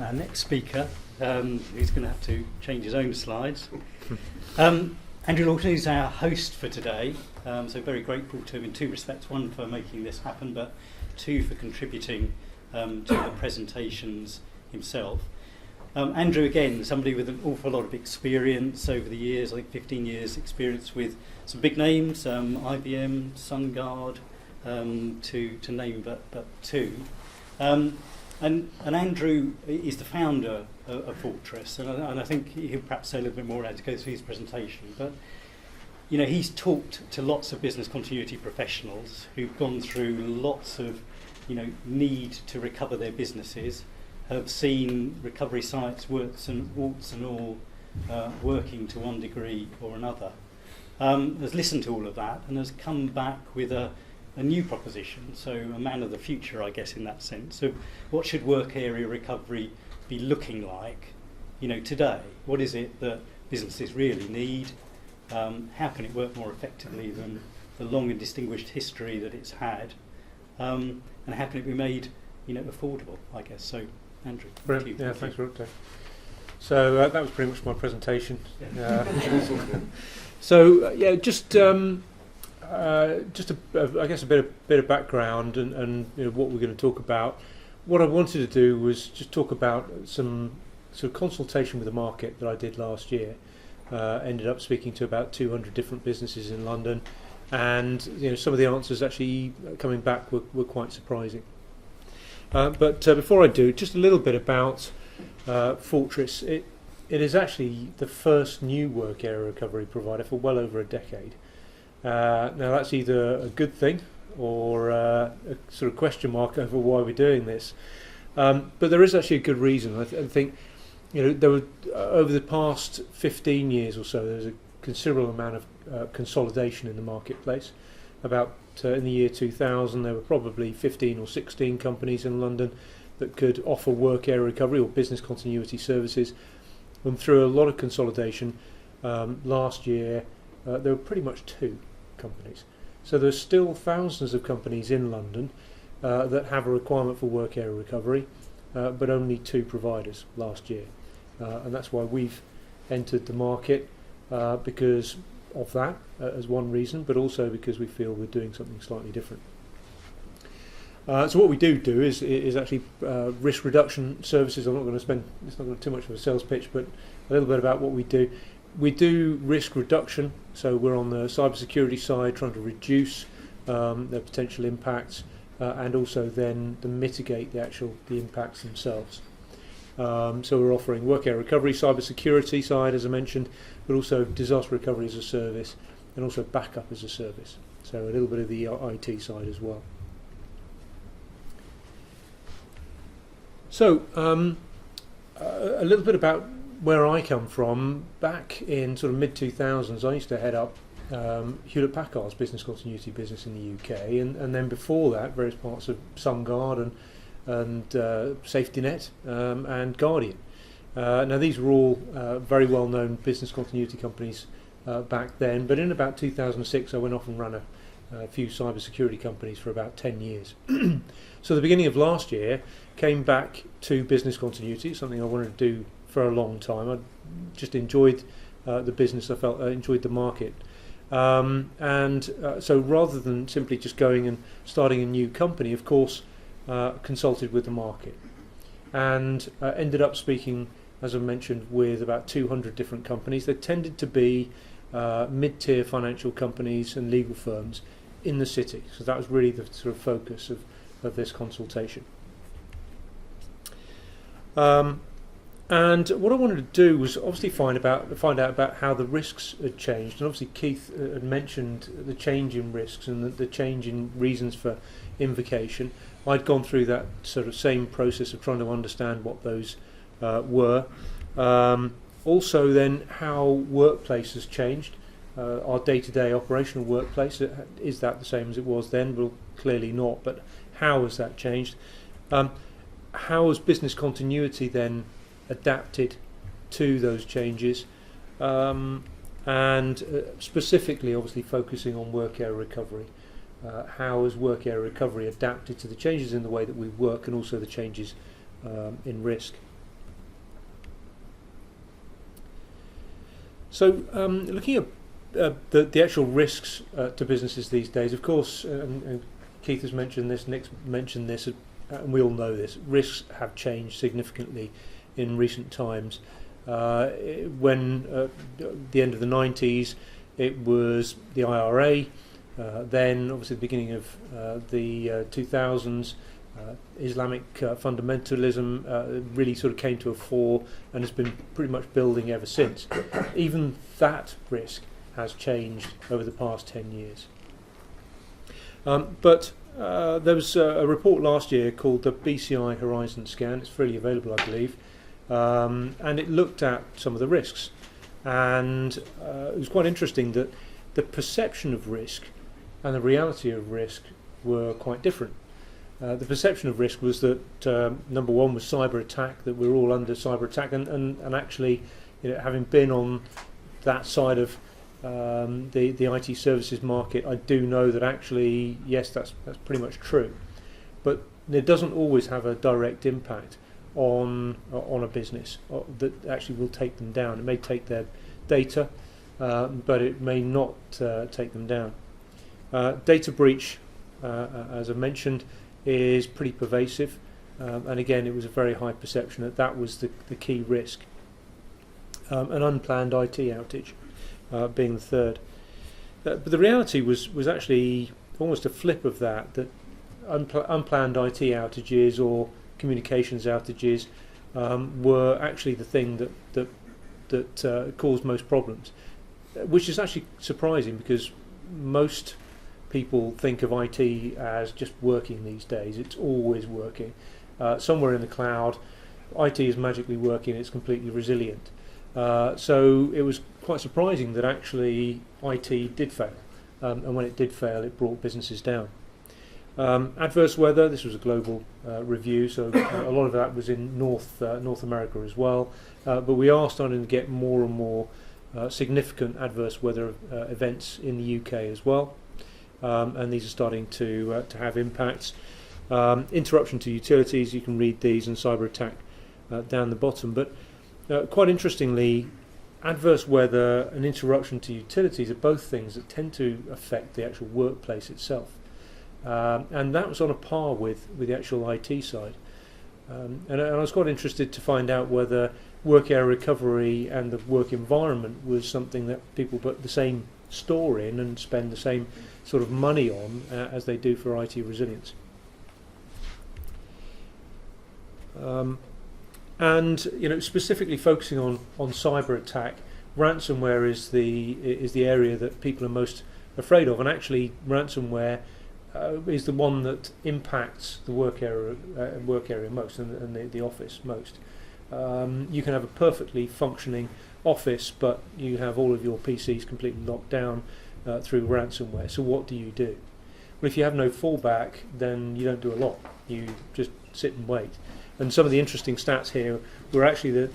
our next speaker, who's going to have to change his own slides. Andrew Lawton is our host for today, so very grateful to him in two respects. One, for making this happen, but two, for contributing to the presentations himself. Andrew, again, somebody with an awful lot of experience over the years, I think 15 years experience with some big names, IBM, SunGard, to name but two. And Andrew is the founder of Fortress, and I think he'll perhaps say a little bit more as he goes through his presentation. But you know, he's talked to lots of business continuity professionals who've gone through lots of, you know, need to recover their businesses, have seen recovery sites, warts and all, working to one degree or another. Has listened to all of that and has come back with a new proposition, so a man of the future, I guess, in that sense. So what should work area recovery be looking like, you know, today? What is it that businesses really need? How can it work more effectively than the long and distinguished history that it's had? And how can it be made, you know, affordable, I guess? So, Andrew. Brilliant. Yeah, thanks, Rook. So that was pretty much my presentation. Yeah. I guess a bit of background and you know, what we're going to talk about. What I wanted to do was just talk about some sort of consultation with the market that I did last year. Ended up speaking to about 200 different businesses in London, and you know, some of the answers actually coming back were quite surprising. But before I do, just a little bit about Fortress. It is actually the first new work area recovery provider for well over a decade. Now that's either a good thing or a sort of question mark over why we're doing this. But there is actually a good reason. I think, you know, there were over the past 15 years or so, there was a considerable amount of consolidation in the marketplace. About in the year 2000, there were probably 15 or 16 companies in London that could offer work area recovery or business continuity services. And through a lot of consolidation, last year there were pretty much 2 companies. So there's still thousands of companies in London that have a requirement for work area recovery, but only 2 providers last year. And that's why we've entered the market, because of that as one reason, but also because we feel we're doing something slightly different. So what we do is actually risk reduction services. I'm not going to spend, it's not going to be too much of a sales pitch, but a little bit about what we do. We do risk reduction, so we're on the cybersecurity side trying to reduce the potential impacts and also then to mitigate the impacts themselves. So we're offering work area recovery, cybersecurity side as I mentioned, but also disaster recovery as a service and also backup as a service. So a little bit of the IT side as well. So a little bit about where I come from. Back in sort of mid-2000s, I used to head up Hewlett-Packard's business continuity business in the UK, and then before that, various parts of SunGard and Safety Net and Guardian. Now these were all very well-known business continuity companies back then, but in about 2006 I went off and ran a few cybersecurity companies for about 10 years. So the beginning of last year came back to business continuity, something I wanted to do for a long time. I just enjoyed the business. I felt I enjoyed the market, so rather than simply just going and starting a new company, of course, consulted with the market and ended up speaking, as I mentioned, with about 200 different companies. They tended to be mid-tier financial companies and legal firms in the city. So that was really the sort of focus of this consultation. And what I wanted to do was obviously find out about how the risks had changed. And obviously Keith had mentioned the change in risks and the change in reasons for invocation. I'd gone through that sort of same process of trying to understand what those were. Also then how workplace has changed. Our day-to-day operational workplace, is that the same as it was then? Well, clearly not, but how has that changed? How has business continuity then adapted to those changes, and specifically obviously focusing on work area recovery. How has work area recovery adapted to the changes in the way that we work and also the changes in risk? So looking at the actual risks to businesses these days, of course, and Keith has mentioned this, Nick's mentioned this, and we all know this, risks have changed significantly in recent times. When the end of the 90s, it was the IRA, then obviously the beginning of the 2000s, Islamic fundamentalism really sort of came to a fore and has been pretty much building ever since. Even that risk has changed over the past 10 years. But there was a report last year called the BCI Horizon Scan. It's freely available, I believe, and it looked at some of the risks. And it was quite interesting that the perception of risk and the reality of risk were quite different. The perception of risk was that number one was cyber attack, that we're all under cyber attack, and actually, having been on that side of the IT services market, I do know that actually, yes, that's pretty much true, but it doesn't always have a direct impact on a business that actually will take them down. It may take their data, but it may not take them down. Data breach, as I mentioned, is pretty pervasive, and again, it was a very high perception that was the key risk. An unplanned IT outage being the third. But the reality was actually almost a flip of that unplanned IT outages or communications outages were actually the thing that caused most problems, which is actually surprising because most people think of IT as just working these days. It's always working. Somewhere in the cloud, IT is magically working, it's completely resilient. So it was quite surprising that actually IT did fail. And when it did fail, it brought businesses down. Adverse weather, this was a global review, so a lot of that was in North America as well. But we are starting to get more and more significant adverse weather events in the UK as well. And these are starting to have impacts. Interruption to utilities, you can read these, and cyber attack down the bottom. But quite interestingly, adverse weather and interruption to utilities are both things that tend to affect the actual workplace itself. And that was on a par with the actual IT side. And I was quite interested to find out whether work area recovery and the work environment was something that people put the same store in and spend the same sort of money on as they do for IT resilience. And specifically focusing on cyber attack, ransomware is the area that people are most afraid of, and actually ransomware is the one that impacts the work area most and the office most. You can have a perfectly functioning office, but you have all of your PCs completely locked down through ransomware. So what do you do? Well, if you have no fallback, then you don't do a lot. You just sit and wait. And some of the interesting stats here were actually that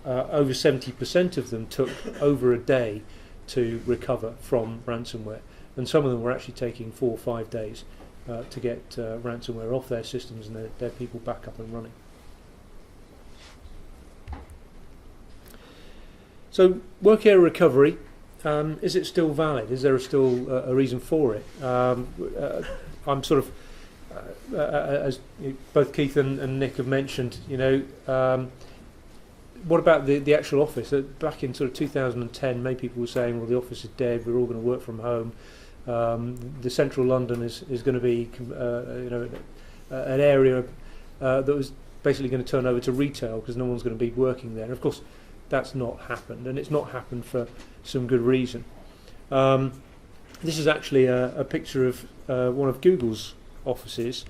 over 70% of them took over a day to recover from ransomware, and some of them were actually taking 4 or 5 days to get ransomware off their systems and their people back up and running. So work area recovery, is it still valid? Is there still a reason for it? I'm sort of, as both Keith and Nick have mentioned, what about the actual office? Back in sort of 2010, many people were saying, well, the office is dead, we're all going to work from home. The central London is going to be an area that was basically going to turn over to retail because no one's going to be working there. And of course, that's not happened, and it's not happened for some good reason. This is actually a picture of one of Google's offices,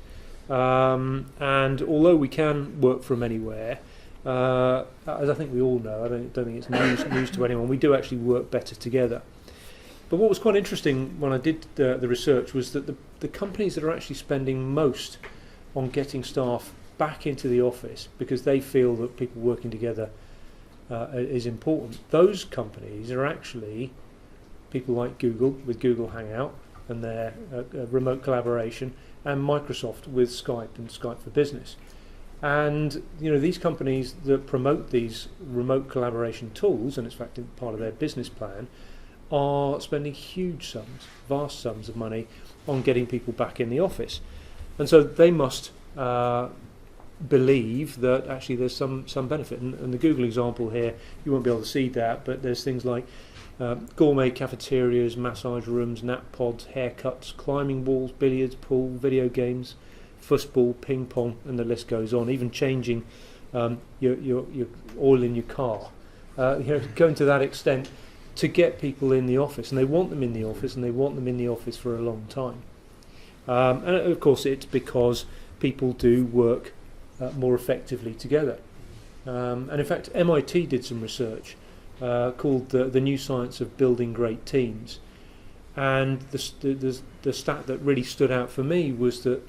and although we can work from anywhere, as I think we all know, I don't think it's news to anyone, we do actually work better together. But what was quite interesting when I did the research was that the companies that are actually spending most on getting staff back into the office because they feel that people working together is important, those companies are actually people like Google with Google Hangout and their remote collaboration, and Microsoft with Skype and Skype for Business. And these companies that promote these remote collaboration tools, and it's in fact part of their business plan, are spending huge sums, vast sums of money on getting people back in the office. And so they must believe that actually there's some benefit. And the Google example here, you won't be able to see that, but there's things like gourmet cafeterias, massage rooms, nap pods, haircuts, climbing walls, billiards, pool, video games, football, ping pong, and the list goes on. Even changing your oil in your car, going to that extent to get people in the office, and they want them in the office, and they want them in the office for a long time. And of course, it's because people do work more effectively together. And in fact, MIT did some research called the New Science of Building Great Teams, and the stat that really stood out for me was that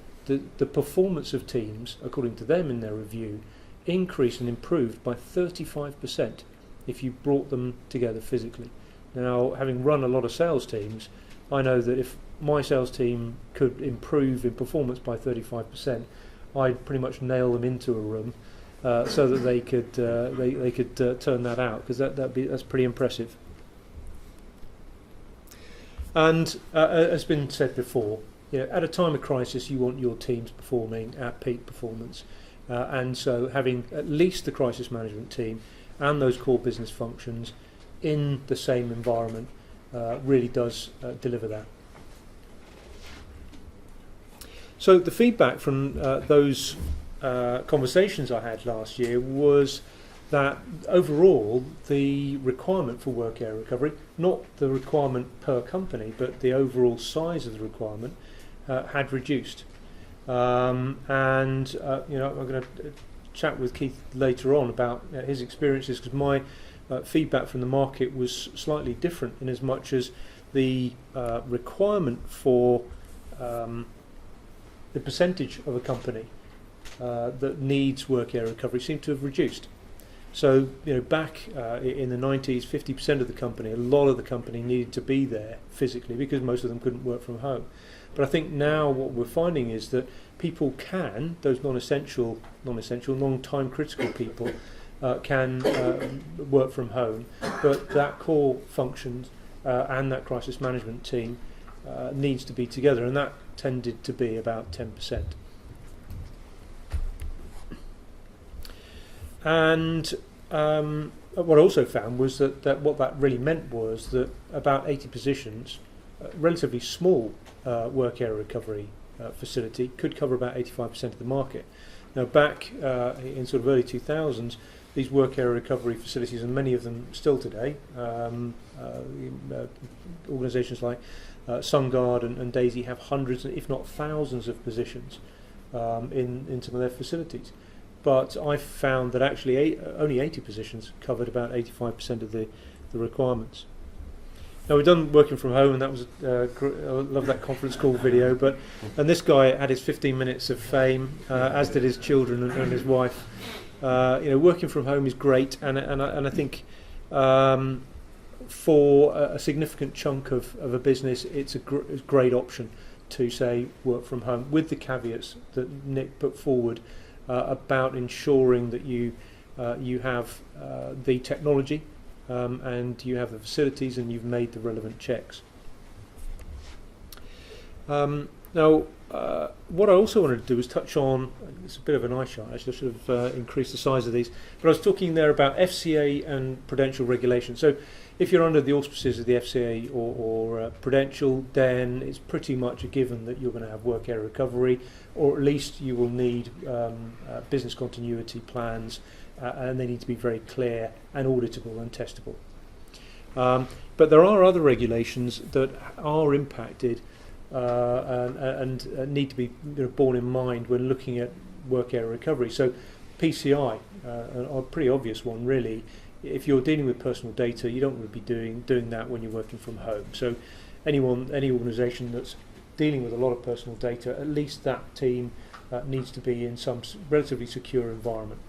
the performance of teams, according to them in their review, increased and improved by 35% if you brought them together physically. Now, having run a lot of sales teams, I know that if my sales team could improve in performance by 35%, I'd pretty much nail them into a room so that they could turn that out, because that's pretty impressive. And as been said before, at a time of crisis, you want your teams performing at peak performance, and so having at least the crisis management team and those core business functions in the same environment really does deliver that. So the feedback from those conversations I had last year was that overall the requirement for work area recovery, not the requirement per company, but the overall size of the requirement, had reduced. I'm going to chat with Keith later on about his experiences, because my feedback from the market was slightly different, in as much as the requirement for the percentage of a company that needs work area recovery seemed to have reduced. So, back in the 90s, 50% of the company, a lot of the company needed to be there physically because most of them couldn't work from home. But I think now what we're finding is that people can, those non-essential, non-time critical people, can work from home, but that core functions and that crisis management team needs to be together, and that tended to be about 10%. And what I also found was that what that really meant was that about 80 positions, relatively small work area recovery facility, could cover about 85% of the market. Now, back in sort of early 2000s, these work area recovery facilities, and many of them still today, organisations like SunGard and Daisy have hundreds, if not thousands, of positions in some of their facilities. But I found that actually only 80 positions covered about 85% of the requirements. Now, we've done working from home, and that was I love that conference call video. And this guy had his 15 minutes of fame, as did his children and his wife. Working from home is great, and I think for a significant chunk of a business, it's a great option to say work from home, with the caveats that Nick put forward about ensuring that you have the technology. And you have the facilities, and you've made the relevant checks. Now, what I also wanted to do was touch on, it's a bit of an eye chart, actually I should have increased the size of these, but I was talking there about FCA and prudential regulation. So if you're under the auspices of the FCA or Prudential, then it's pretty much a given that you're going to have work area recovery, or at least you will need business continuity plans, and they need to be very clear and auditable and testable. But there are other regulations that are impacted and need to be borne in mind when looking at work area recovery. So PCI, a pretty obvious one really. If you're dealing with personal data, you don't want to be doing that when you're working from home. So any organisation that's dealing with a lot of personal data, at least that team needs to be in some relatively secure environment.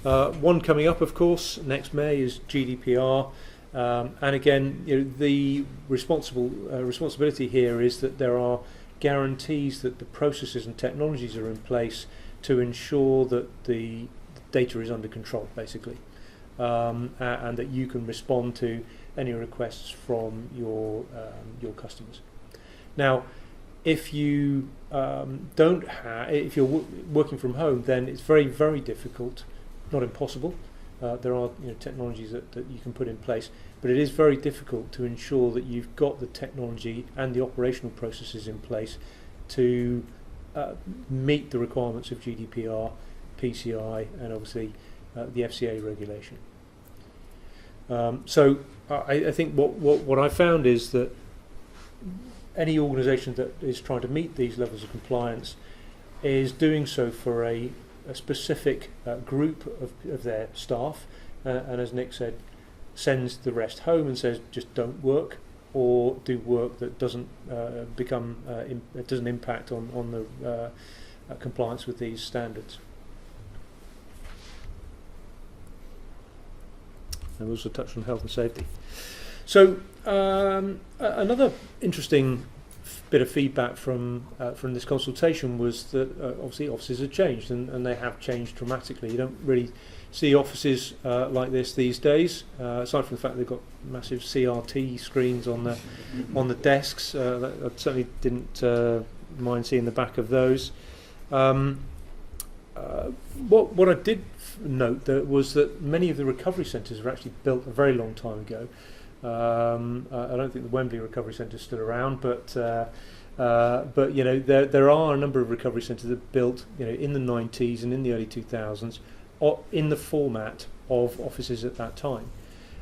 One coming up, of course, next May is GDPR, and again, the responsibility here is that there are guarantees that the processes and technologies are in place to ensure that the data is under control, basically, and that you can respond to any requests from your customers. Now, if you if you're working from home, then it's very, very difficult, not impossible. There are technologies that you can put in place, but it is very difficult to ensure that you've got the technology and the operational processes in place to meet the requirements of GDPR, PCI, and obviously the FCA regulation. So I think what I found is that any organisation that is trying to meet these levels of compliance is doing so for a specific group of their staff, and as Nick said, sends the rest home and says just don't work, or do work that doesn't doesn't impact on the compliance with these standards. And we also touched on health and safety. So another interesting bit of feedback from this consultation was that obviously offices have changed, and they have changed dramatically. You don't really see offices like this these days, aside from the fact they've got massive CRT screens on the desks. I certainly didn't mind seeing the back of those. What I did note was that many of the recovery centres were actually built a very long time ago. I don't think the Wembley Recovery Centre is still around, but there are a number of recovery centres that were built in the 90s and in the early 2000s in the format of offices at that time.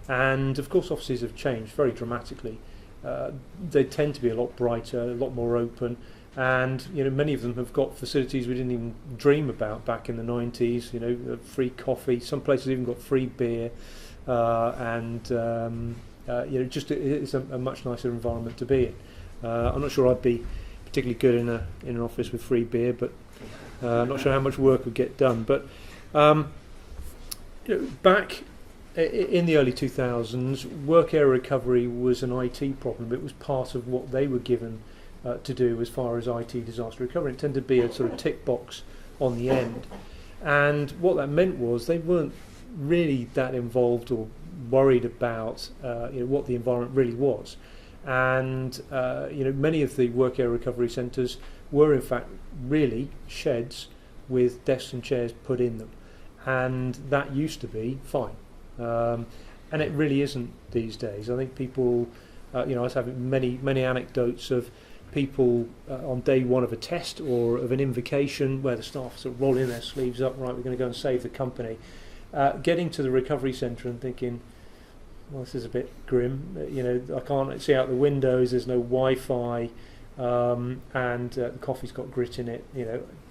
And of course offices have changed very dramatically. They tend to be a lot brighter, a lot more open, and many of them have got facilities we didn't even dream about back in the 90s. Free coffee, some places even got free beer, and it's a much nicer environment to be in. I'm not sure I'd be particularly good in an office with free beer, but I'm not sure how much work would get done. But back in the early 2000s, work area recovery was an IT problem. It was part of what they were given to do as far as IT disaster recovery. It tended to be a sort of tick box on the end, and what that meant was they weren't really that involved or worried about what the environment really was. And many of the work area recovery centres were in fact really sheds with desks and chairs put in them, and that used to be fine, and it really isn't these days. I think people I was having many anecdotes of people on day one of a test or of an invocation where the staff sort of roll in their sleeves up, right, we're going to go and save the company, getting to the recovery centre and thinking, well, this is a bit grim. I can't see out the windows. There's no Wi-Fi, and the coffee's got grit in it.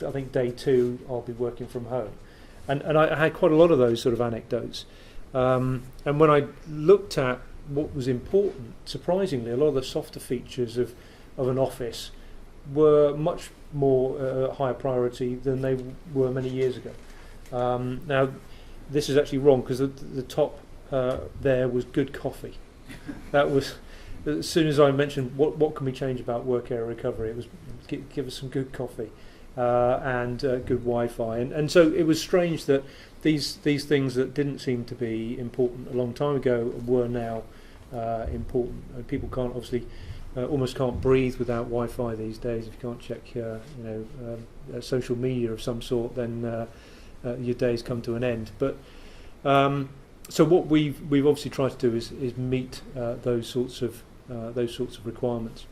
I think day two I'll be working from home, and I had quite a lot of those sort of anecdotes. And when I looked at what was important, surprisingly, a lot of the softer features of an office were much more higher priority than they were many years ago. Now, this is actually wrong, because the top there was good coffee. That was, as soon as I mentioned what can we change about work area recovery, it was give us some good coffee and good Wi-Fi, and so it was strange that these things that didn't seem to be important a long time ago were now important. And people can't obviously almost can't breathe without Wi-Fi these days. If you can't check social media of some sort, then your days come to an end. But so what we've obviously tried to do is meet those sorts of requirements.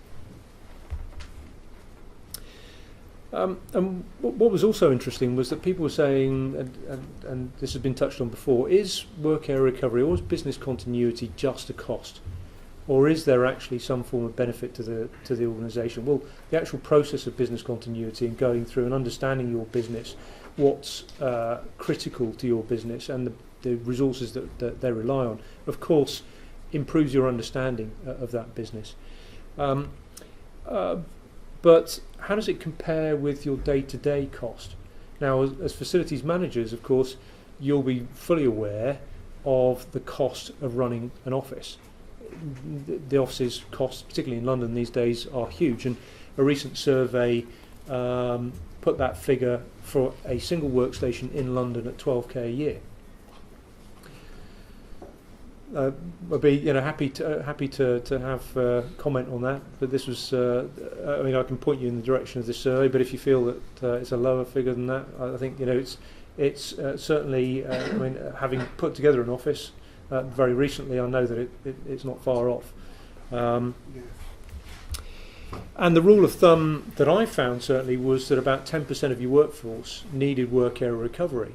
And what was also interesting was that people were saying, and this has been touched on before, is work area recovery or is business continuity just a cost, or is there actually some form of benefit to the organisation? Well, the actual process of business continuity and going through and understanding your business, what's critical to your business, and the resources that they rely on, of course, improves your understanding of that business. But how does it compare with your day-to-day cost? Now, as facilities managers, of course, you'll be fully aware of the cost of running an office. The offices costs, particularly in London these days, are huge, and a recent survey put that figure for a single workstation in London at 12k a year. I'd be happy to have comment on that, but this was I mean, I can point you in the direction of this survey, but if you feel that it's a lower figure than that, I think it's certainly I mean, having put together an office very recently, I know that it's not far off. And the rule of thumb that I found certainly was that about 10% of your workforce needed work area recovery.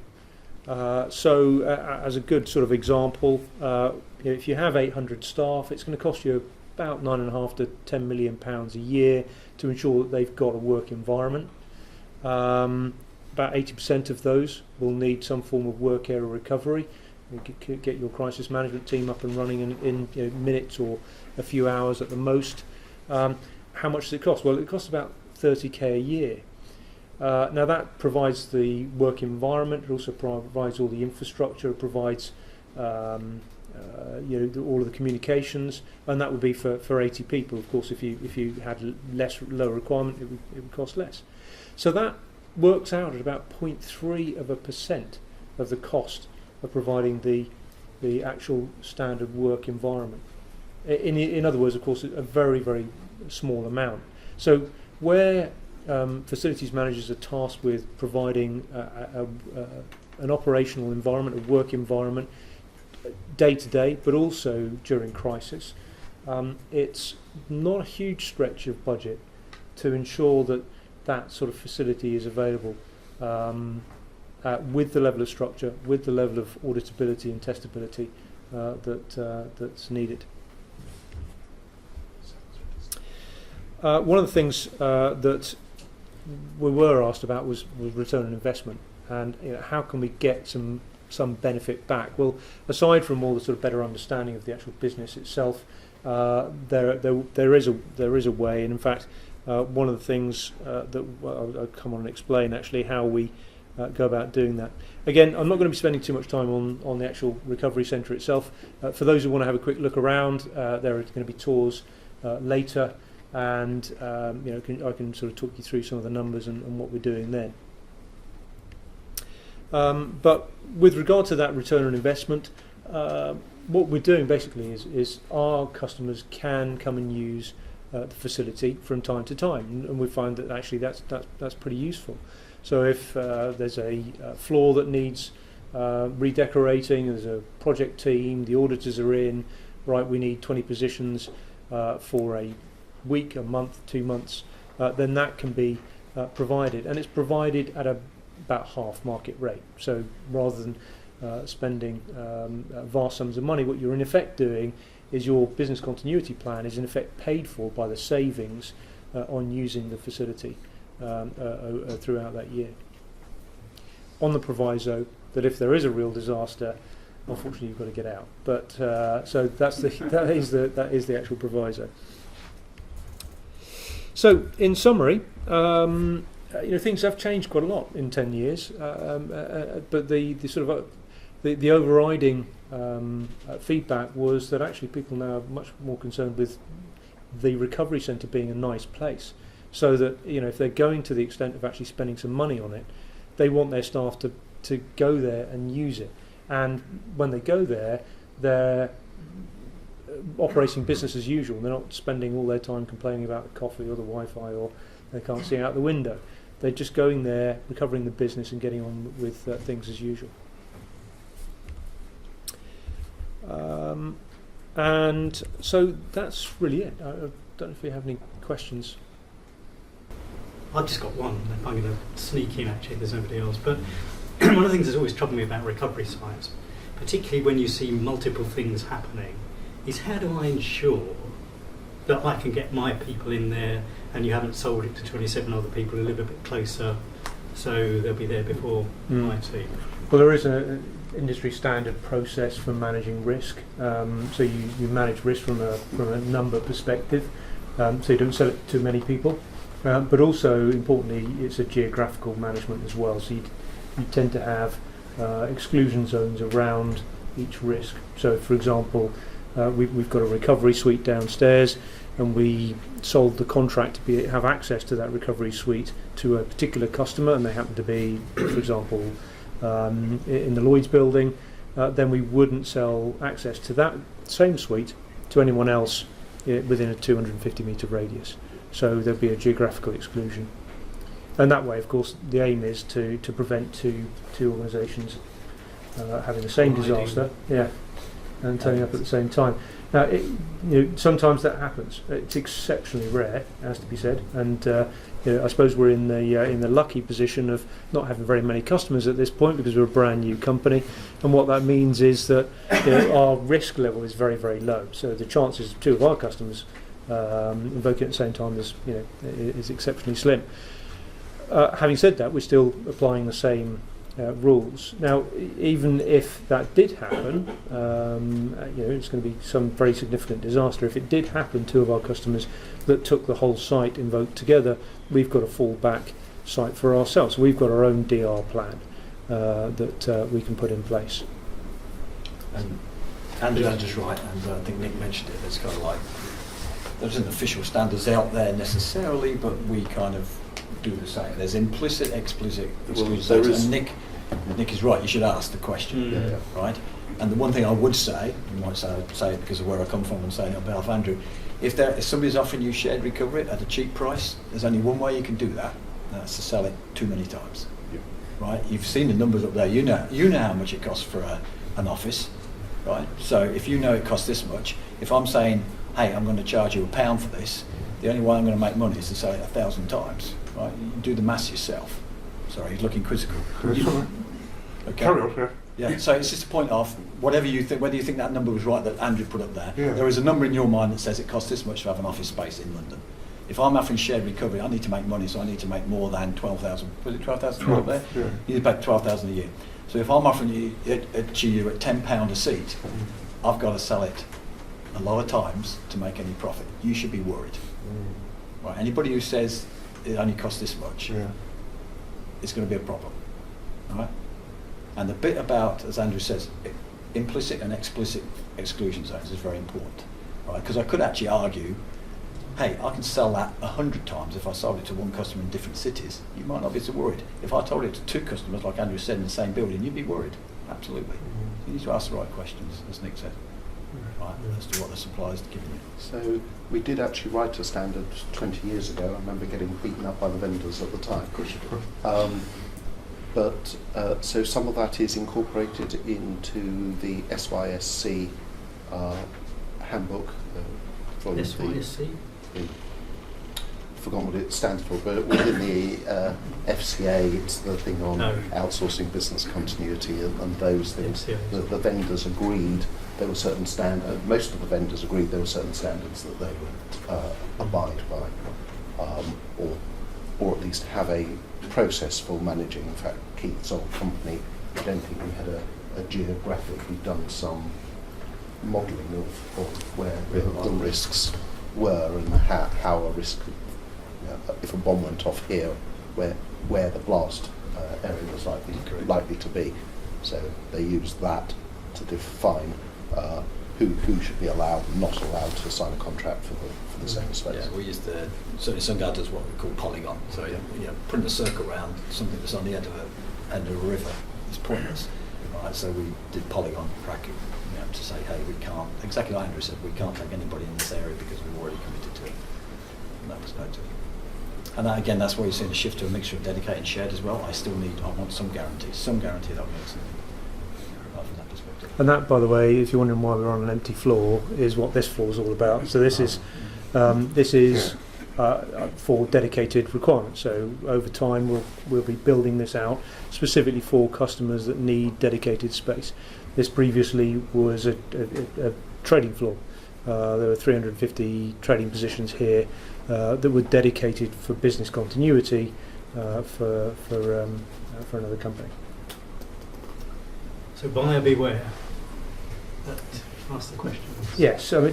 So as a good sort of example, if you have 800 staff, it's going to cost you about £9.5 to £10 million a year to ensure that they've got a work environment. About 80% of those will need some form of work area recovery. You get your crisis management team up and running in minutes or a few hours at the most. How much does it cost? Well, it costs about 30k a year. Now that provides the work environment. It also provides all the infrastructure. It provides all of the communications, and that would be for 80 people. Of course, if you had lower requirement, it would cost less. So that works out at about 0.3% of the cost of providing the actual standard work environment. In other words, of course, a very, very small amount. So where facilities managers are tasked with providing an operational environment, a work environment, day to day, but also during crisis, it's not a huge stretch of budget to ensure that sort of facility is available with the level of structure, with the level of auditability and testability that's needed. One of the things that we were asked about was return on investment, and how can we get some benefit back? Well, aside from all the sort of better understanding of the actual business itself, there is a way, and in fact, one of the things that I'll come on and explain actually how we go about doing that. Again, I'm not going to be spending too much time on the actual recovery centre itself. For those who want to have a quick look around, there are going to be tours later. And I can sort of talk you through some of the numbers and what we're doing then. But with regard to that return on investment, what we're doing basically is our customers can come and use the facility from time to time, and we find that actually that's pretty useful. So if there's a floor that needs redecorating, there's a project team, the auditors are in, right, we need 20 positions for a week, a month, 2 months, then that can be provided, and it's provided at about half market rate. So rather than spending vast sums of money, what you're in effect doing is your business continuity plan is in effect paid for by the savings on using the facility throughout that year. On the proviso that if there is a real disaster, unfortunately you've got to get out. But so that is the actual proviso. So, in summary, things have changed quite a lot in 10 years, but the sort of the overriding feedback was that actually people now are much more concerned with the recovery centre being a nice place, so that if they're going to the extent of actually spending some money on it, they want their staff to go there and use it, and when they go there, they're operating business as usual. They're not spending all their time complaining about the coffee or the Wi-Fi or they can't see out the window. They're just going there, recovering the business and getting on with things as usual. And so that's really it. I don't know if you have any questions. I've just got one. I'm going to sneak in actually if there's nobody else. But one of the things that's always troubled me about recovery sites, particularly when you see multiple things happening, is how do I ensure that I can get my people in there and you haven't sold it to 27 other people who live a bit closer, so they'll be there before my team? Well, there is an industry standard process for managing risk. So you manage risk from a number perspective, so you don't sell it to too many people. But also, importantly, it's a geographical management as well. So you tend to have exclusion zones around each risk. So, for example, We've got a recovery suite downstairs, and we sold the contract to have access to that recovery suite to a particular customer, and they happen to be, for example, in the Lloyd's building. Then we wouldn't sell access to that same suite to anyone else within a 250 metre radius. So there'd be a geographical exclusion. And that way, of course, the aim is to prevent two organisations having the same disaster, and turning up at the same time. Now, sometimes that happens. It's exceptionally rare, has to be said. And I suppose we're in the lucky position of not having very many customers at this point because we're a brand new company. And what that means is that our risk level is very, very low. So the chances of two of our customers invoking at the same time is exceptionally slim. Having said that, we're still applying the same rules. Now, even if that did happen, it's going to be some very significant disaster. If it did happen, two of our customers that took the whole site invoked together, we've got a fallback site for ourselves. We've got our own DR plan that we can put in place. And Andrew's just right, and I think Nick mentioned it. It's kind of like there isn't official standards out there necessarily, but we kind of do the same. There's implicit, explicit exclusions, and Nick is right. You should ask the question, right? And the one thing I would say, you might say it because of where I come from and saying it on behalf of Andrew, if somebody's offering you shared recovery at a cheap price, there's only one way you can do that, and that's to sell it too many times, right? You've seen the numbers up there. You know how much it costs for an office, right? So if you know it costs this much, if I'm saying, hey, I'm going to charge you £1 for this, the only way I'm going to make money is to sell it 1,000 times, right? You do the maths yourself. Sorry, he's looking quizzical. Okay. Carry on, Yeah, so it's just a point of whatever you think, whether you think that number was right that Andrew put up there. Yeah. There is a number in your mind that says it costs this much to have an office space in London. If I'm offering shared recovery, I need to make money, so I need to make more than 12,000. Was it 12,000 up there? Yeah. You need to pay 12,000 a year. So if I'm offering you at £10 a seat, I've got to sell it a lot of times to make any profit. You should be worried. Right? Anybody who says it only costs this much, it's going to be a problem. Right? And the bit about, as Andrew says, implicit and explicit exclusion zones is very important, right? Because I could actually argue, hey, I can sell that 100 times if I sold it to one customer in different cities. You might not be so worried. If I told it to two customers, like Andrew said, in the same building, you'd be worried. Absolutely. You need to ask the right questions, as Nick said, right, as to what the supplier's giving you. So we did actually write a standard 20 years ago. I remember getting beaten up by the vendors at the time. Of course you do. But so some of that is incorporated into the SYSC handbook. SYSC? Forgotten what it stands for, but within the FCA, it's the thing on outsourcing business continuity and those things. The vendors agreed there were certain standards. Most of the vendors agreed there were certain standards that they would abide by, or at least have a process for managing. In fact, Keith's old company, I don't think we had a geographic. We'd done some modelling of where the risks were and how a risk could, if a bomb went off here, where the blast area was likely to be. So they used that to define who should be allowed and not allowed to sign a contract for the same space. Yeah, we used certainly SunGuard does what we call polygon. So putting a circle around something that's on the end of a river is pointless. Right, so we did polygon bracket, to say, hey, we can't, exactly like Andrew said, we can't take anybody in this area because we've already committed to it. And that was noted. And that, again, that's where you're seeing a shift to a mixture of dedicated and shared as well. I want some guarantee that will make something from that perspective. And that, by the way, if you're wondering why we're on an empty floor, is what this floor is all about. So this is for dedicated requirements. So over time, we'll be building this out specifically for customers that need dedicated space. This previously was a trading floor. There were 350 trading positions here that were dedicated for business continuity for another company. So buyer beware. Ask the question. Yes, I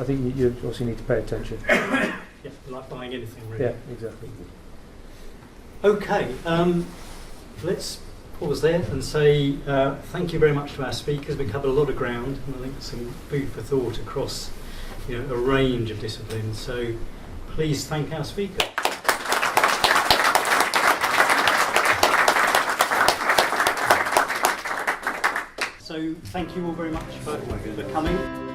think you also need to pay attention. Yeah, like buying anything really. Yeah, exactly. Okay, let's pause there and say thank you very much to our speakers. We covered a lot of ground, and I think some food for thought across a range of disciplines. So please thank our speakers. So thank you all very much for coming.